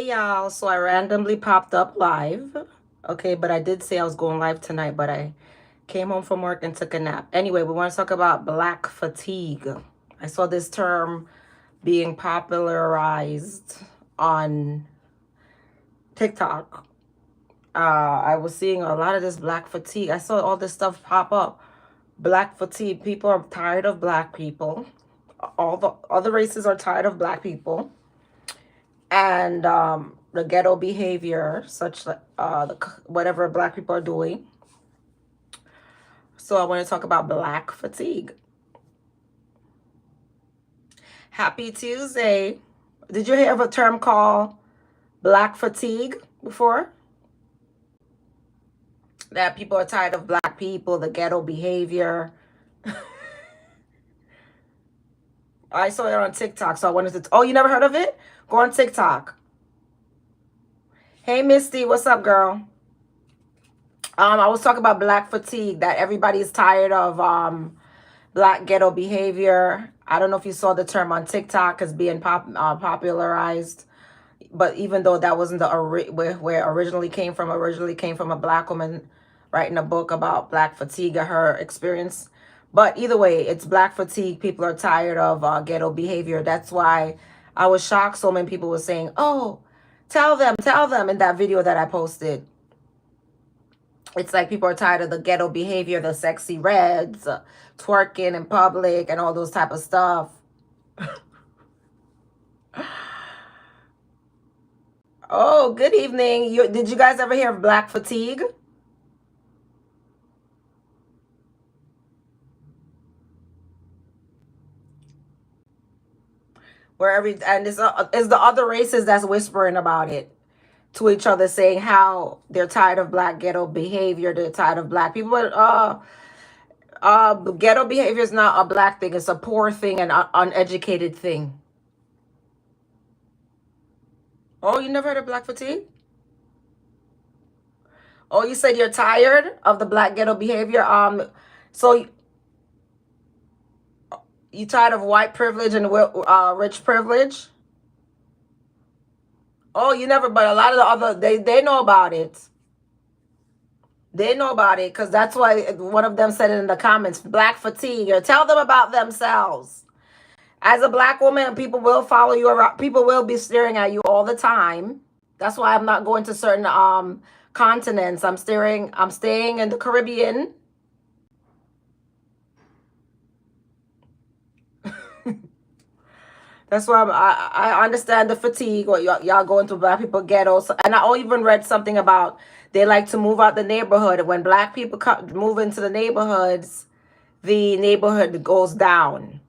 y'all. So I randomly popped up live. Okay, but I did say I was going live tonight, but I came home from work and took a nap. Anyway, we want to talk about black fatigue. I saw this term being popularized on TikTok. I was seeing a lot of this black fatigue. I saw all this stuff pop up. Black fatigue. People are tired of black people. All the other races are tired of black people. And the ghetto behavior, such like whatever black people are doing. So I want to talk about black fatigue. Happy Tuesday. Did you hear of a term called black fatigue before? That people are tired of black people, the ghetto behavior. I saw it on TikTok, so I wanted to. Oh, you never heard of it? Go on TikTok. Hey, Misty, what's up, girl? I was talking about black fatigue, that everybody's tired of black ghetto behavior. I don't know if you saw the term on TikTok as being popularized, but even though that wasn't the where it originally came from a black woman writing a book about black fatigue, her experience. But either way, it's black fatigue. People are tired of ghetto behavior. That's why I was shocked so many people were saying, oh, tell them in that video that I posted. It's like people are tired of the ghetto behavior, the sexy reds, twerking in public and all those type of stuff. Oh, good evening. Did you guys ever hear of black fatigue? And it's the other races that's whispering about it to each other, saying how they're tired of black ghetto behavior, they're tired of black people. But ghetto behavior is not a black thing; it's a poor thing and uneducated thing. Oh, you never heard of black fatigue? Oh, you said you're tired of the black ghetto behavior. So you tired of white privilege and rich privilege? Oh, you never. But a lot of the other they know about it. They know about it because that's why one of them said it in the comments. Black fatigue. Or tell them about themselves. As a black woman, people will follow you around. People will be staring at you all the time. That's why I'm not going to certain continents. I'm staying in the Caribbean. That's why I understand the fatigue. What y'all going through, black people ghettos. And I even read something about they like to move out the neighborhood. When black people move into the neighborhood goes down.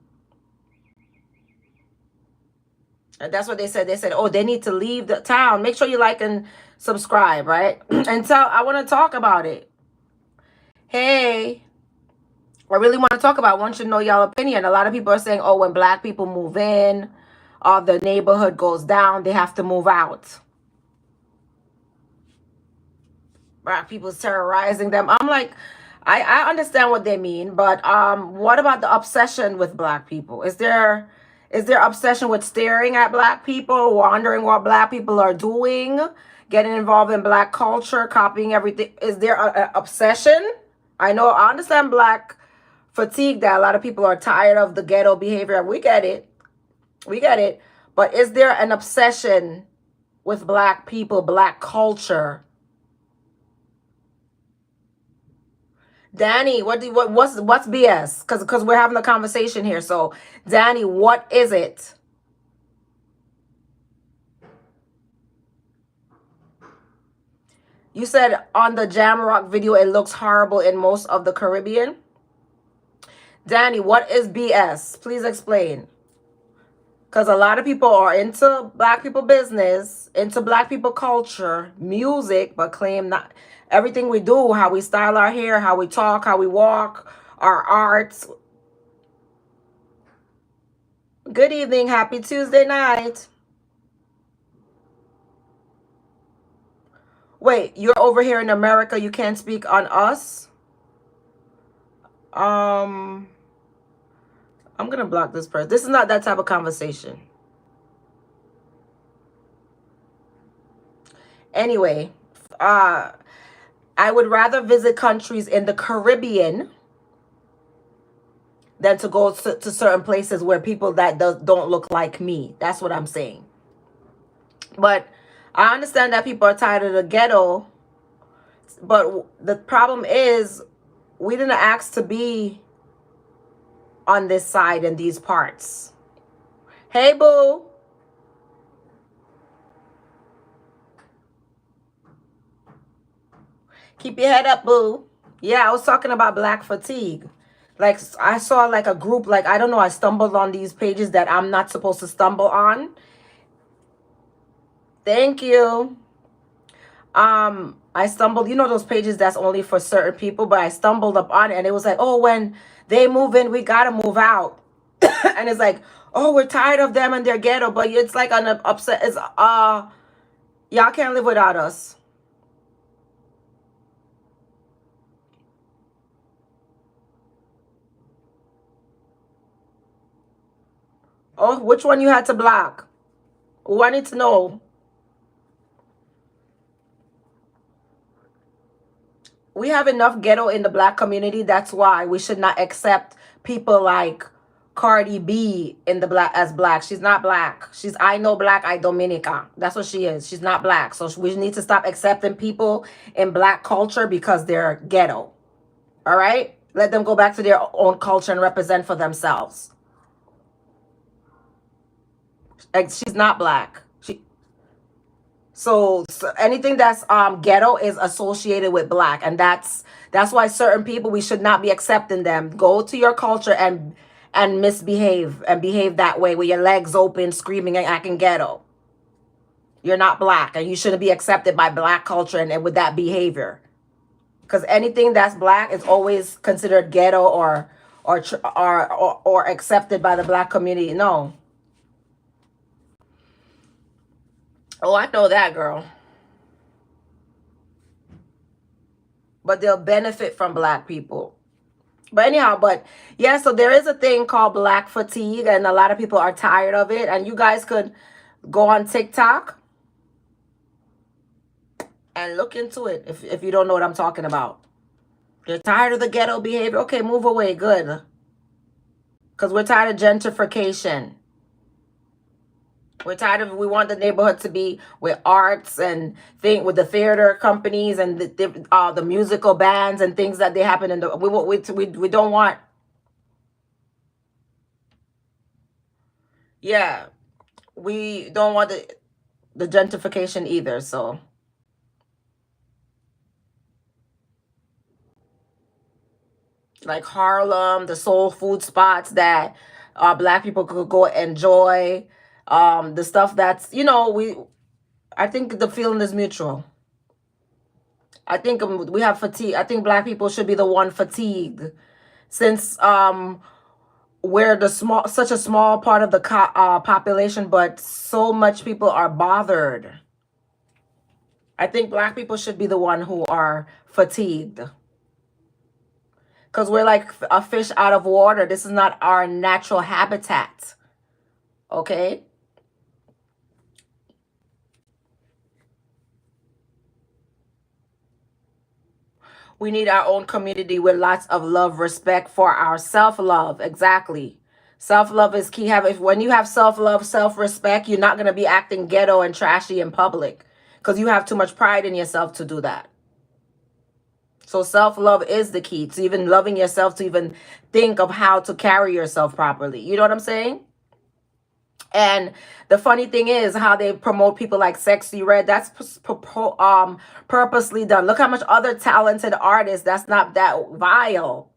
And that's what they said. They said, oh, they need to leave the town. Make sure you like and subscribe, right? And I want to talk about it. Hey, I really want to talk about it. I want you to know y'all opinion. A lot of people are saying, oh, when black people move in, the neighborhood goes down, they have to move out. Black people's terrorizing them. I'm like, I understand what they mean, but what about the obsession with black people? Is there obsession with staring at black people, wondering what black people are doing, getting involved in black culture, copying everything? Is there an obsession? I understand black fatigue, that a lot of people are tired of the ghetto behavior. We get it. But is there an obsession with black people, black culture? Danny, what's BS? Because we're having a conversation here. So, Danny, what is it? You said on the Jamrock video it looks horrible in most of the Caribbean. Danny, what is BS? Please explain. Because a lot of people are into black people business, into black people culture, music, but claim not everything we do, how we style our hair, how we talk, how we walk, our arts. Good evening. Happy Tuesday night. Wait, you're over here in America. You can't speak on us? I'm going to block this person. This is not that type of conversation. Anyway, uh, I would rather visit countries in the Caribbean than to go to certain places where people that don't look like me. That's what I'm saying. But I understand that people are tired of the ghetto. But the problem is, we didn't ask to be on this side in these parts. Hey, boo. Keep your head up, boo. Yeah, I was talking about black fatigue. Like, I saw like a group, like, I don't know, I stumbled on these pages that I'm not supposed to stumble on. Thank you. I stumbled, you know, those pages that's only for certain people, but I stumbled up on it and it was like, oh, when they move in, we gotta move out. And it's like, oh, we're tired of them and their ghetto, but it's like an upset. It's y'all can't live without us. Oh, which one you had to block? Oh, I need to know. We have enough ghetto in the black community. That's why we should not accept people like Cardi B in the black as black. She's not black. She's I know black, I Dominica. That's what she is. She's not black. So we need to stop accepting people in black culture because they're ghetto. All right? Let them go back to their own culture and represent for themselves. Like she's not black. So anything that's ghetto is associated with black, and that's why certain people we should not be accepting them. Go to your culture and misbehave and behave that way with your legs open, screaming and acting ghetto. You're not black, and you shouldn't be accepted by black culture and with that behavior. Because anything that's black is always considered ghetto or accepted by the black community. No. Oh, I know that, girl. But they'll benefit from black people. But anyhow, but yeah, so there is a thing called black fatigue, and a lot of people are tired of it. And you guys could go on TikTok and look into it if you don't know what I'm talking about. You're tired of the ghetto behavior? Okay, move away. Good. Because we're tired of gentrification. We're tired of, we want the neighborhood to be with arts and thing with the theater companies and the musical bands and things that they happen in the, we don't want, yeah, we don't want the gentrification either. So like Harlem, the soul food spots that black people could go enjoy, the stuff that's, I think the feeling is mutual. I think we have fatigue. I think black people should be the one fatigued since we're the such a small part of the population, but so much people are bothered. I think black people should be the one who are fatigued because we're like a fish out of water. This is not our natural habitat. Okay. We need our own community with lots of love, respect for our self-love. Exactly. Self-love is key. If when you have self-love, self-respect, you're not going to be acting ghetto and trashy in public because you have too much pride in yourself to do that. So self-love is the key to even loving yourself, to even think of how to carry yourself properly. You know what I'm saying? And the funny thing is how they promote people like Sexy Red. That's purposely done. Look how much other talented artists that's not that vile.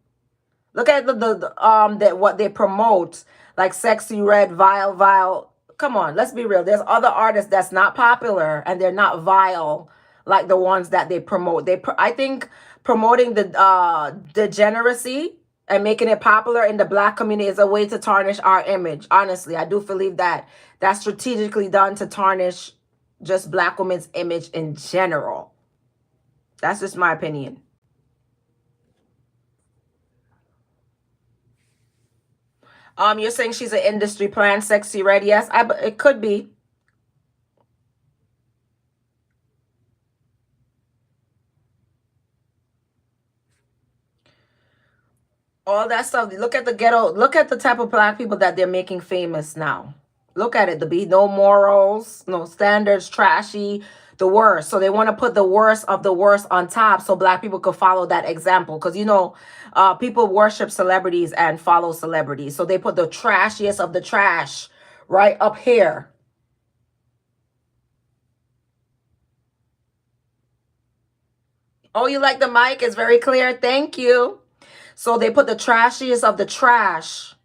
Look at that what they promote, like Sexy Red, vile. Come on, let's be real. There's other artists that's not popular and they're not vile like the ones that they promote. I think promoting the degeneracy and making it popular in the black community is a way to tarnish our image. Honestly, I do believe that that's strategically done to tarnish just black women's image in general. That's just my opinion. You're saying she's an industry plant, Sexy Red? Yes, it could be. All that stuff. Look at the ghetto. Look at the type of black people that they're making famous now. Look at it. The be no morals, no standards, trashy, the worst. So they want to put the worst of the worst on top, so black people could follow that example. Because people worship celebrities and follow celebrities. So they put the trashiest of the trash right up here. Oh, you like the mic? It's very clear. Thank you. So they put the trashiest of the trash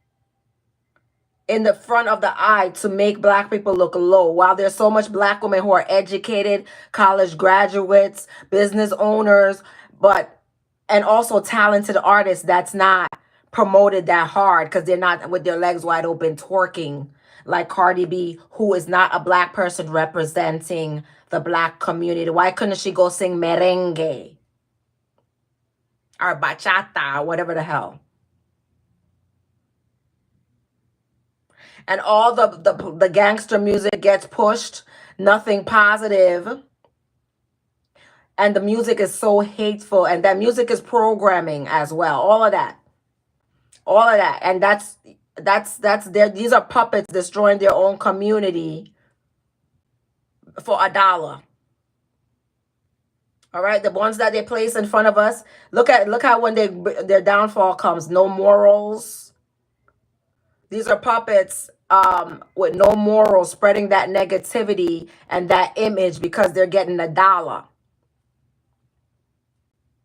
in the front of the eye to make black people look low. While there's so much black women who are educated, college graduates, business owners, but and also talented artists that's not promoted that hard because they're not with their legs wide open twerking like Cardi B, who is not a black person representing the black community. Why couldn't she go sing merengue or bachata or whatever the hell? And all the gangster music gets pushed, nothing positive, and the music is so hateful, and that music is programming as well. All of that, and that's their these are puppets destroying their own community for a dollar. All right, the ones that they place in front of us. Look how when their downfall comes, no morals. These are puppets with no morals, spreading that negativity and that image because they're getting a dollar.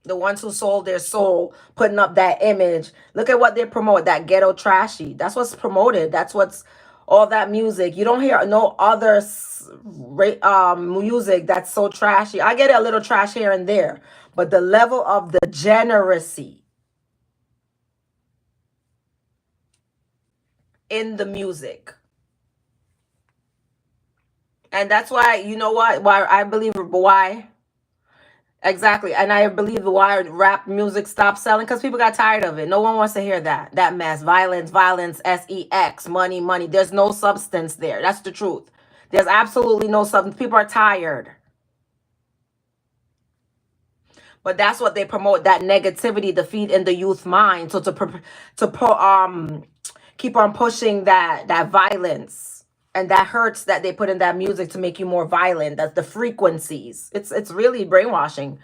The ones who sold their soul, putting up that image. Look at what they promote, that ghetto trashy. That's what's promoted. That's what's all that music. You don't hear no other music that's so trashy. I get a little trash here and there, but the level of the degeneracy in the music. And that's why, you know what? Why I believe why exactly. And I believe why rap music stopped selling because people got tired of it. No one wants to hear that. That mess. Violence, violence, sex, money, money. There's no substance there. That's the truth. There's absolutely no substance. People are tired. But that's what they promote, that negativity to feed in the youth mind. So keep on pushing that violence and that hurts that they put in that music to make you more violent. That's the frequencies. It's really brainwashing.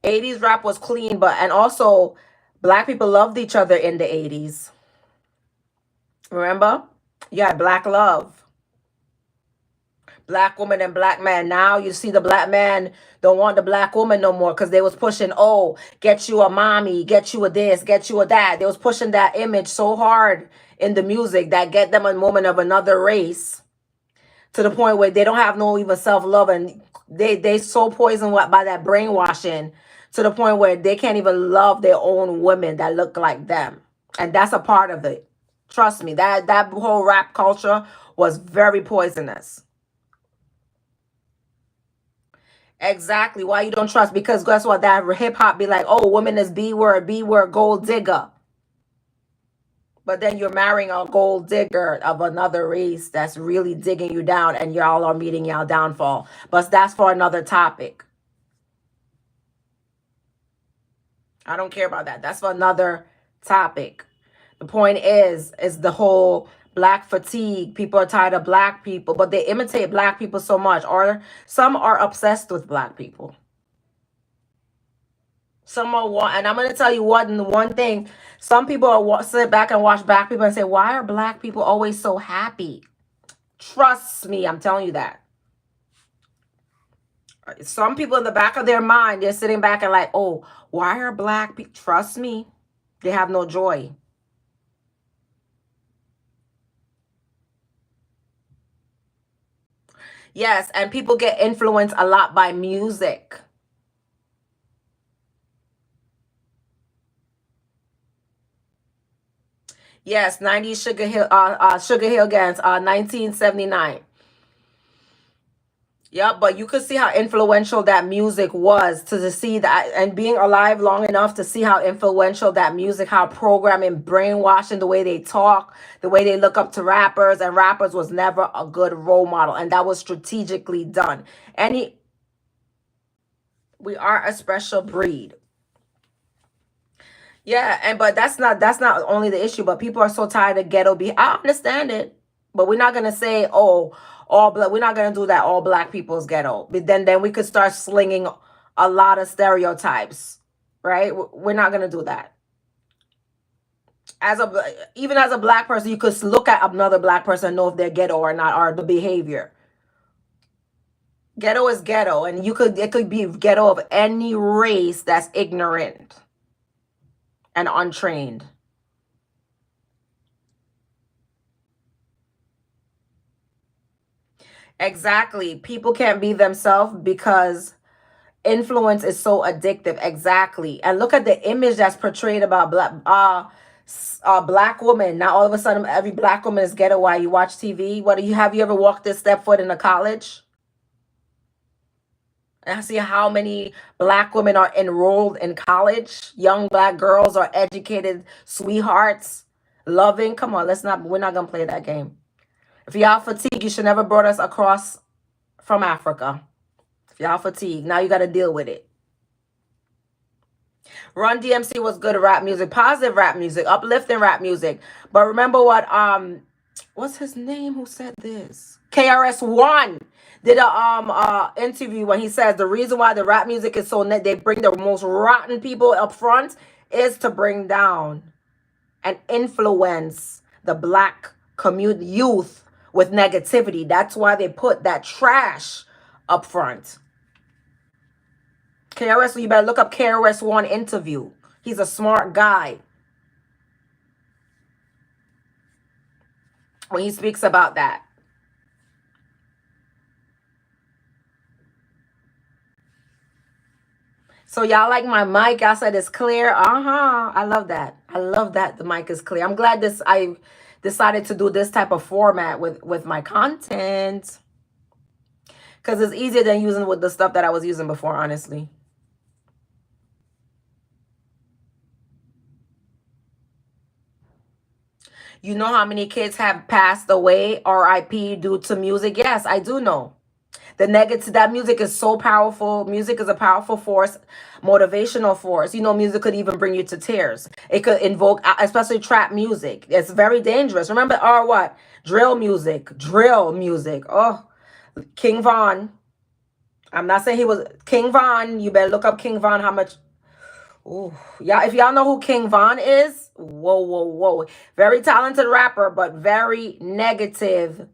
80s rap was clean, but and also black people loved each other in the 80s. Remember? You had black love, black woman and black man. Now you see the black man don't want the black woman no more because they was pushing, oh, get you a mommy, get you a this, get you a that. They was pushing that image so hard in the music that get them a moment of another race to the point where they don't have no even self-love, and they so poisoned by that brainwashing to the point where they can't even love their own women that look like them. And that's a part of it. Trust me, that whole rap culture was very poisonous. Exactly. Why you don't trust? Because guess what? That hip hop be like, oh, woman is B word, gold digger. But then you're marrying a gold digger of another race that's really digging you down, and y'all are meeting y'all downfall. But that's for another topic. I don't care about that. That's for another topic. The point is the whole black fatigue. People are tired of black people, but they imitate black people so much, or some are obsessed with black people. Some are one, and I'm gonna tell you one thing. Some people sit back and watch black people and say, "Why are black people always so happy?" Trust me, I'm telling you that. Some people in the back of their mind, they're sitting back and like, "Oh, why are black people?" Trust me, they have no joy. Yes, and people get influenced a lot by music. Yes, 90s Sugar Hill Gangs, 1979. Yep, but you could see how influential that music was to see that, and being alive long enough to see how influential that music, how programming, brainwashing, the way they talk, the way they look up to rappers, and rappers was never a good role model, and that was strategically done. Any We are a special breed. Yeah, and but that's not only the issue, but people are so tired of ghetto be I understand it. But we're not gonna say, oh, all black we're not gonna do that, all black people's ghetto. But then we could start slinging a lot of stereotypes, right? We're not gonna do that. Even as a black person, you could look at another black person and know if they're ghetto or not, or the behavior. Ghetto is ghetto, and it could be ghetto of any race that's ignorant and untrained. Exactly. People can't be themselves because influence is so addictive. Exactly. And look at the image that's portrayed about black women. Now all of a sudden every black woman is ghetto while you watch TV. What do you have you ever walked this step foot in a college? And I see how many black women are enrolled in college. Young black girls are educated sweethearts, loving. Come on, we're not gonna play that game. If y'all fatigue, you should never brought us across from Africa. If y'all fatigue, now you gotta deal with it. Run DMC was good rap music, positive rap music, uplifting rap music. But remember what's his name who said this? KRS-One did a interview when he says the reason why the rap music is so net they bring the most rotten people up front is to bring down and influence the black community youth with negativity. That's why they put that trash up front. KRS, you better look up KRS-One interview. He's a smart guy when he speaks about that. So y'all like my mic? Y'all said it's clear. I love that. I love that the mic is clear. I'm glad I decided to do this type of format with my content because it's easier than using with the stuff that I was using before. Honestly, you know how many kids have passed away, RIP, due to music? Yes, I do know. The negative that music is so powerful. Music is a powerful force, motivational force. You know, music could even bring you to tears. It could invoke, especially trap music. It's very dangerous. Remember, or what? Drill music. Oh, King Von. I'm not saying he was King Von. You better look up King Von. How much? Ooh, yeah. If y'all know who King Von is, whoa, whoa, whoa. Very talented rapper, but very negative.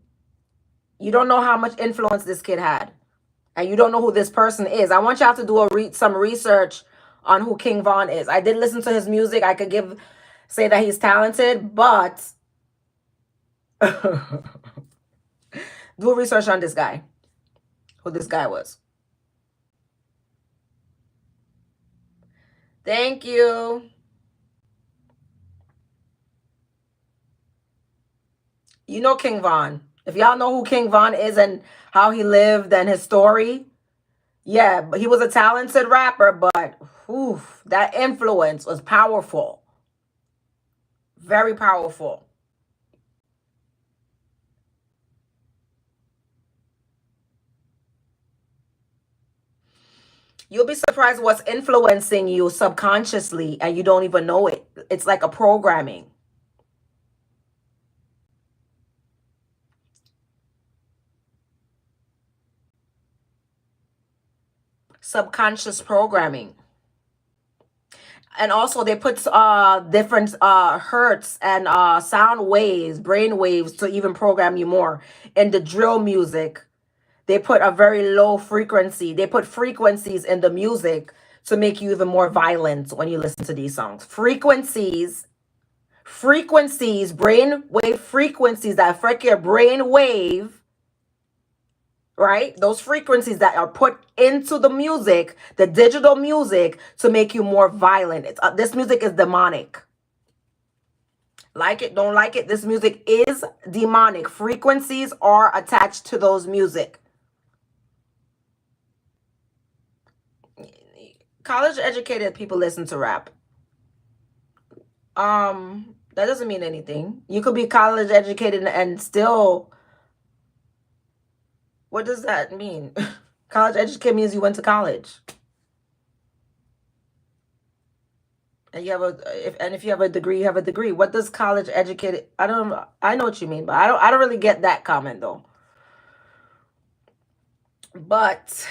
You don't know how much influence this kid had, and you don't know who this person is. I want y'all to do some research on who King Von is. I did listen to his music. I could say that he's talented, but do research on this guy, who this guy was. Thank you. You know King Von. If y'all know who King Von is and how he lived and his story, yeah, but he was a talented rapper, but that influence was powerful. Very powerful. You'll be surprised what's influencing you subconsciously and you don't even know it. It's like a programming, subconscious programming. And also they put different hertz and sound waves, brain waves to even program you more. In the drill music, they put a very low frequency. They put frequencies in the music to make you even more violent when you listen to these songs. Frequencies, brain wave frequencies that affect your brain wave, right? Those frequencies that are put into the music, the digital music, to make you more violent. This music is demonic. Like it, don't like it. This music is demonic. Frequencies are attached to those music. College educated people listen to rap. That doesn't mean anything. You could be college educated and still. What does that mean? College educated means you went to college. And you have if you have a degree, you have a degree. What does college educated? I know what you mean, but I don't really get that comment though. But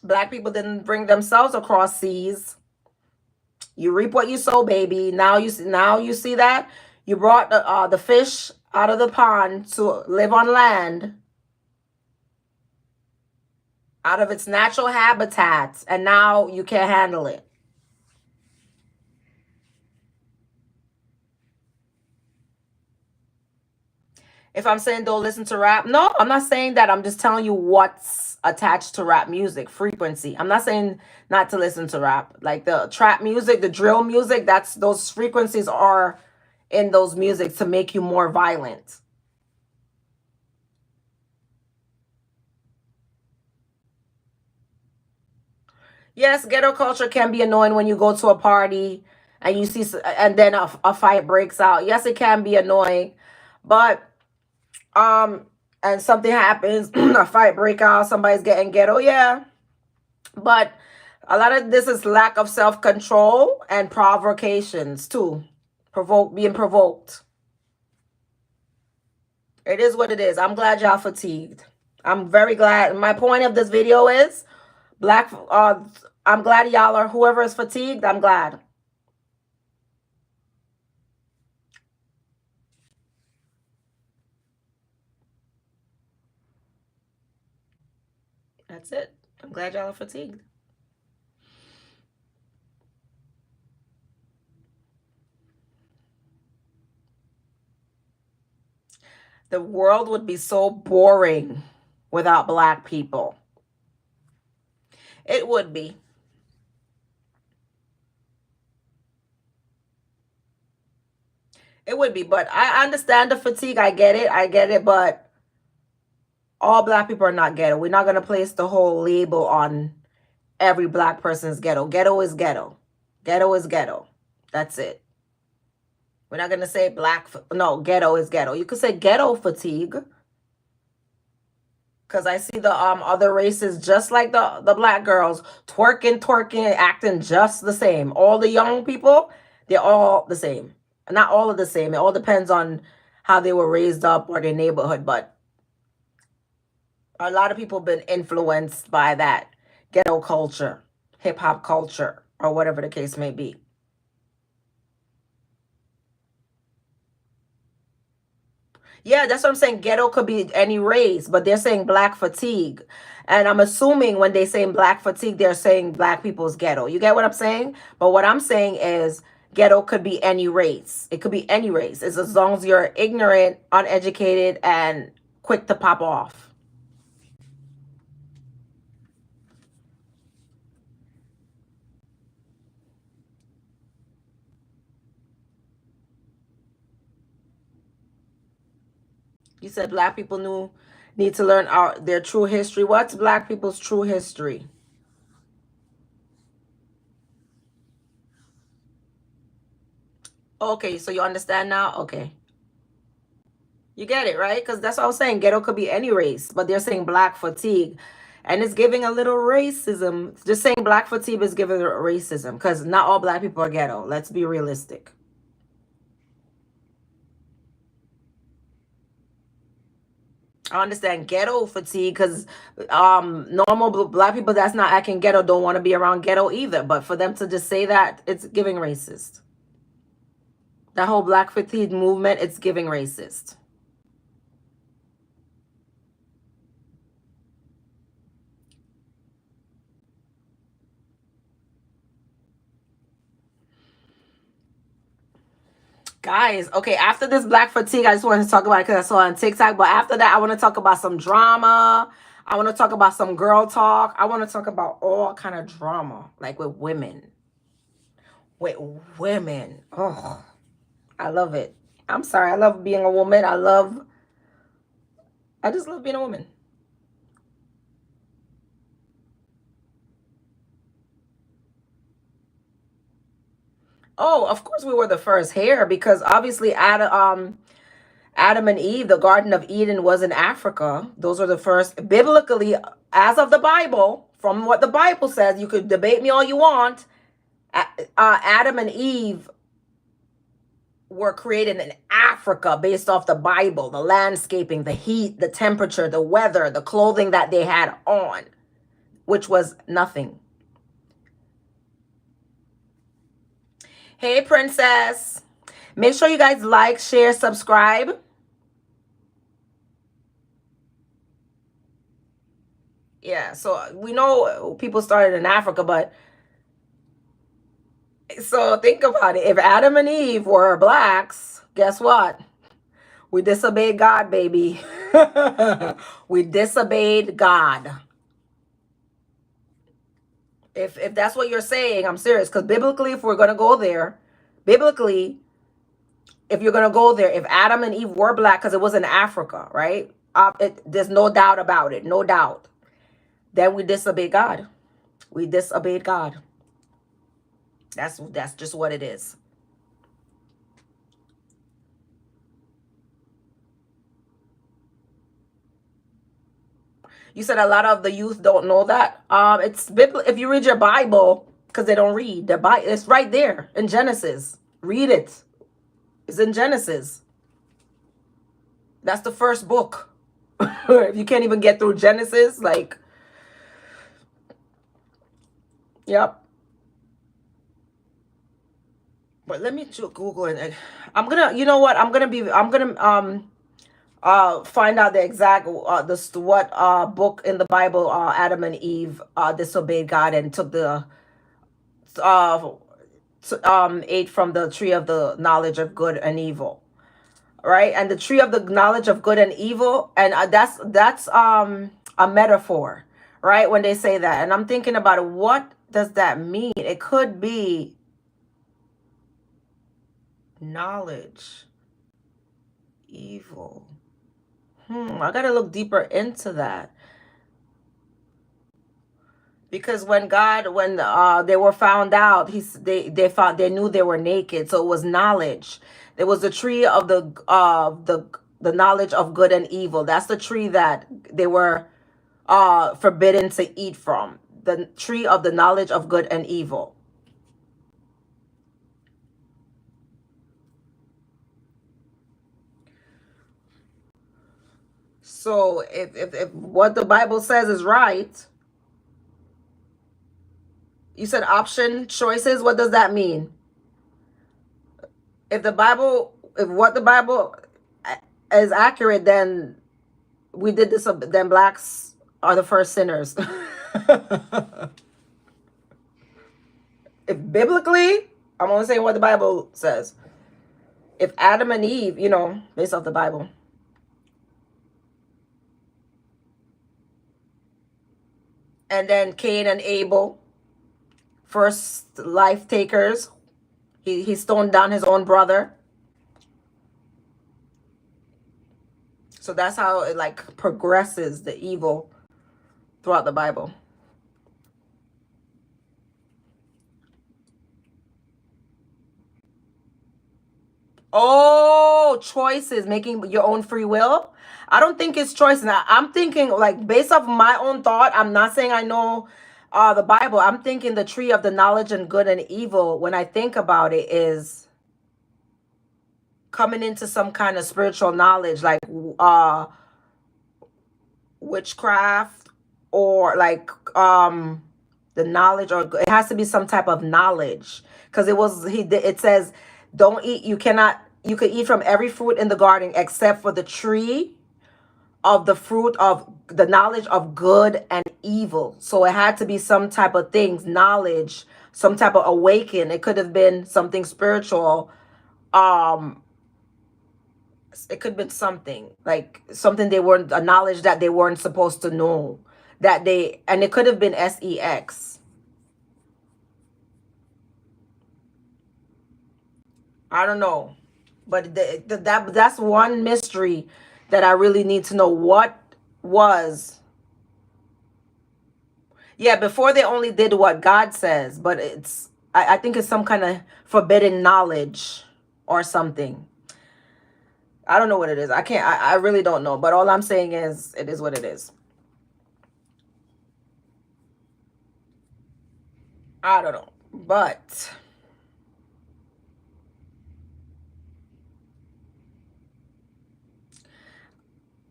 black people didn't bring themselves across seas. You reap what you sow, baby. Now you see that you brought the fish out of the pond to live on land, out of its natural habitats, and now you can't handle it. If I'm saying don't listen to rap, no, I'm not saying that. I'm just telling you what's attached to rap music, frequency. I'm not saying not to listen to rap. Like the trap music, the drill music, that's those frequencies are in those music to make you more violent. Yes, ghetto culture can be annoying when you go to a party and you see and then a fight breaks out. Yes, it can be annoying, but um and something happens, a fight break out, somebody's getting ghetto, yeah. But a lot of this is lack of self-control and provocations too. Being provoked. It is what it is. I'm glad y'all fatigued. I'm very glad. My point of this video is black I'm glad y'all are, whoever is fatigued, I'm glad. That's it. I'm glad y'all are fatigued. The world would be so boring without black people. It would be. It would be, but I understand the fatigue. I get it. I get it, but all black people are not ghetto. We're not going to place the whole label on every black person's ghetto. Ghetto is ghetto. Ghetto is ghetto. That's it. We're not going to say no, ghetto is ghetto. You could say ghetto fatigue, because I see the other races just like the black girls twerking, acting just the same. All the young people, they're all the same. Not all of the same. It all depends on how they were raised up or their neighborhood, but a lot of people have been influenced by that ghetto culture, hip hop culture, or whatever the case may be. Yeah, that's what I'm saying. Ghetto could be any race, but they're saying black fatigue. And I'm assuming when they say black fatigue, they're saying black people's ghetto. You get what I'm saying? But what I'm saying is ghetto could be any race. It could be any race. It's as long as you're ignorant, uneducated, and quick to pop off. You said black people need to learn their true history. What's black people's true history? Okay, so you understand now? Okay. You get it, right? Because that's what I was saying. Ghetto could be any race, but they're saying black fatigue. And it's giving a little racism. Just saying black fatigue is giving racism because not all black people are ghetto. Let's be realistic. I understand ghetto fatigue because normal black people that's not acting ghetto don't want to be around ghetto either. But for them to just say that, it's giving racist. That whole black fatigue movement, it's giving racist. Guys, okay, after this black fatigue, I just wanted to talk about it because I saw it on TikTok. But after that, I want to talk about some drama. I want to talk about some girl talk. I want to talk about all kind of drama, like with women. With women. Oh, I love it. I'm sorry. I love being a woman. I just love being a woman. Oh, of course we were the first here because obviously Adam and Eve, the Garden of Eden was in Africa. Those are the first, biblically, as of the Bible, from what the Bible says. You could debate me all you want. Adam and Eve were created in Africa based off the Bible, the landscaping, the heat, the temperature, the weather, the clothing that they had on, which was nothing. Hey, princess. Make sure you guys like, share, subscribe. Yeah, so we know people started in Africa, but so think about it. If Adam and Eve were blacks, guess what? We disobeyed God, baby. We disobeyed God. If that's what you're saying, I'm serious. Because biblically, if we're going to go there, biblically, if you're going to go there, if Adam and Eve were black, because it was in Africa, right? There's no doubt about it. No doubt. Then we disobeyed God. We disobeyed God. That's just what it is. You said a lot of the youth don't know that. It's if you read your Bible, because they don't read the Bible, it's right there in Genesis. Read it. It's in Genesis. That's the first book. If you can't even get through Genesis, like, yep. But let me Google it. I'm gonna, you know what? I'm gonna find out the exact what book in the Bible Adam and Eve disobeyed God and took the ate from the tree of the knowledge of good and evil, right? And the tree of the knowledge of good and evil, and that's a metaphor, right? When they say that, and I'm thinking about it, what does that mean? It could be knowledge, evil. I gotta look deeper into that. Because when they were found out, they knew they were naked, so it was knowledge. There was the tree of the knowledge of good and evil. That's the tree that they were forbidden to eat from. The tree of the knowledge of good and evil. So if what the Bible says is right, you said option choices. What does that mean? If what the Bible is accurate, then we did this. Then blacks are the first sinners. If biblically, I'm only saying what the Bible says. If Adam and Eve, based off the Bible. And then Cain and Abel, first life takers. He stoned down his own brother. So that's how it like progresses, the evil throughout the Bible. Oh, choices, making your own free will. I don't think it's choices. I'm thinking like based off my own thought. I'm not saying I know the Bible. I'm thinking the tree of the knowledge and good and evil, when I think about it, is coming into some kind of spiritual knowledge, like witchcraft, or like the knowledge, or it has to be some type of knowledge, because it says don't eat, you could eat from every fruit in the garden except for the tree of the fruit of the knowledge of good and evil. So it had to be some type of things, knowledge, some type of awaken. It could have been something spiritual. It could have been something like something they weren't, a knowledge that they weren't supposed to know, and it could have been sex. I don't know, but that's one mystery that I really need to know what was. Yeah, before they only did what God says, but I think it's some kind of forbidden knowledge or something. I don't know what it is. I can't, I really don't know. But all I'm saying is, it is what it is. I don't know. But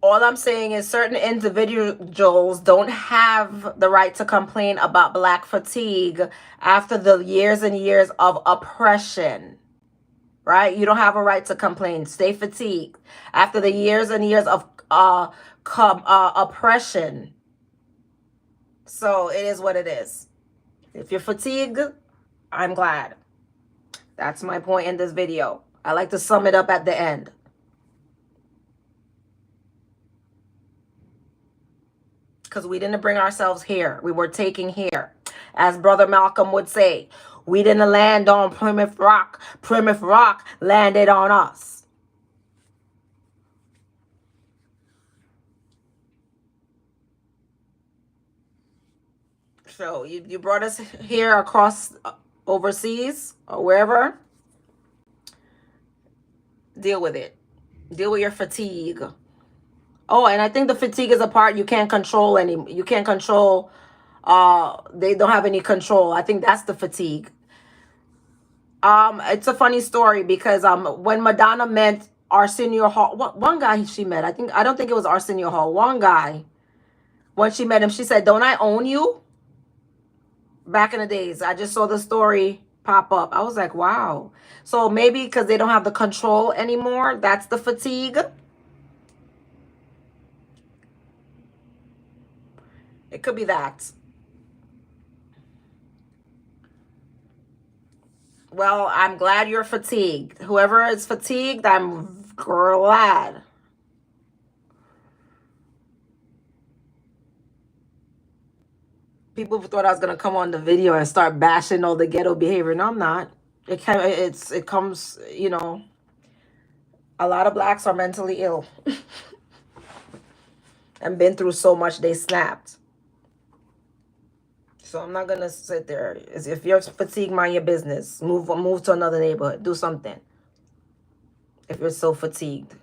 all I'm saying is certain individuals don't have the right to complain about black fatigue after the years and years of oppression, right? You don't have a right to complain. Stay fatigued after the years and years of oppression. So it is what it is. If you're fatigued, I'm glad. That's my point in this video. I like to sum it up at the end. Because we didn't bring ourselves here. We were taken here. As Brother Malcolm would say, we didn't land on Plymouth Rock. Plymouth Rock landed on us. So you brought us here across overseas or wherever. Deal with it. Deal with your fatigue. Oh, and I think the fatigue is a part you can't control you can't control. They don't have any control. I think that's the fatigue. It's a funny story because when Madonna met Arsenio Hall, one guy she met, I don't think it was Arsenio Hall. One guy, when she met him, she said, "Don't I own you?" Back in the days, I just saw the story pop up. I was like, wow. So maybe because they don't have the control anymore, that's the fatigue. It could be that. Well, I'm glad you're fatigued. Whoever is fatigued, I'm glad. People thought I was gonna come on the video and start bashing all the ghetto behavior. No, I'm not. It comes, a lot of blacks are mentally ill and been through so much they snapped. So I'm not gonna sit there. If you're fatigued, mind your business. Move to another neighborhood. Do something. If you're so fatigued.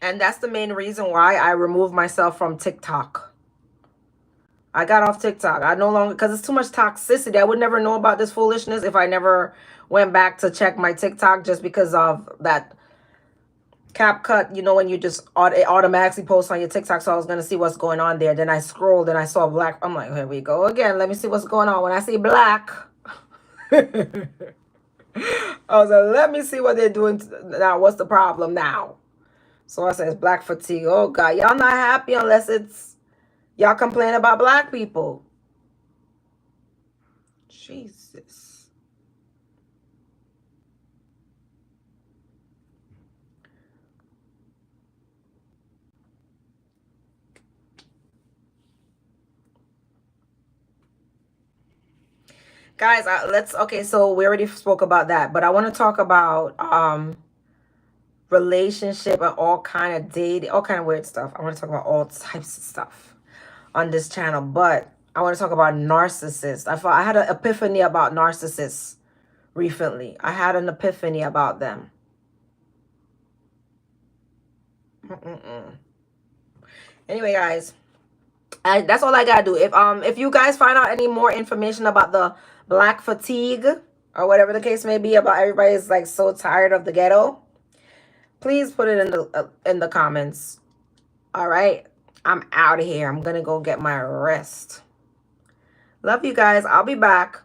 And that's the main reason why I removed myself from TikTok. I got off TikTok. I no longer, because it's too much toxicity. I would never know about this foolishness if I never went back to check my TikTok, just because of that cap cut, when you just it automatically posts on your TikTok. So I was going to see what's going on there. Then I scrolled and I saw black. I'm like, here we go again. Let me see what's going on. When I see black, I was like, let me see what they're doing now. What's the problem now? So I said, it's black fatigue. Oh, God. Y'all not happy unless it's y'all complain about black people. Jesus. Guys, okay, so we already spoke about that, but I want to talk about relationship and all kind of dating, all kind of weird stuff. I want to talk about all types of stuff on this channel, but I want to talk about narcissists. I had an epiphany about narcissists recently. I had an epiphany about them. Anyway, guys, that's all I gotta do. If you guys find out any more information about the black fatigue or whatever the case may be, about everybody's like so tired of the ghetto, please put it in the comments. All right, I'm out of here. I'm gonna go get my rest. Love you guys. I'll be back.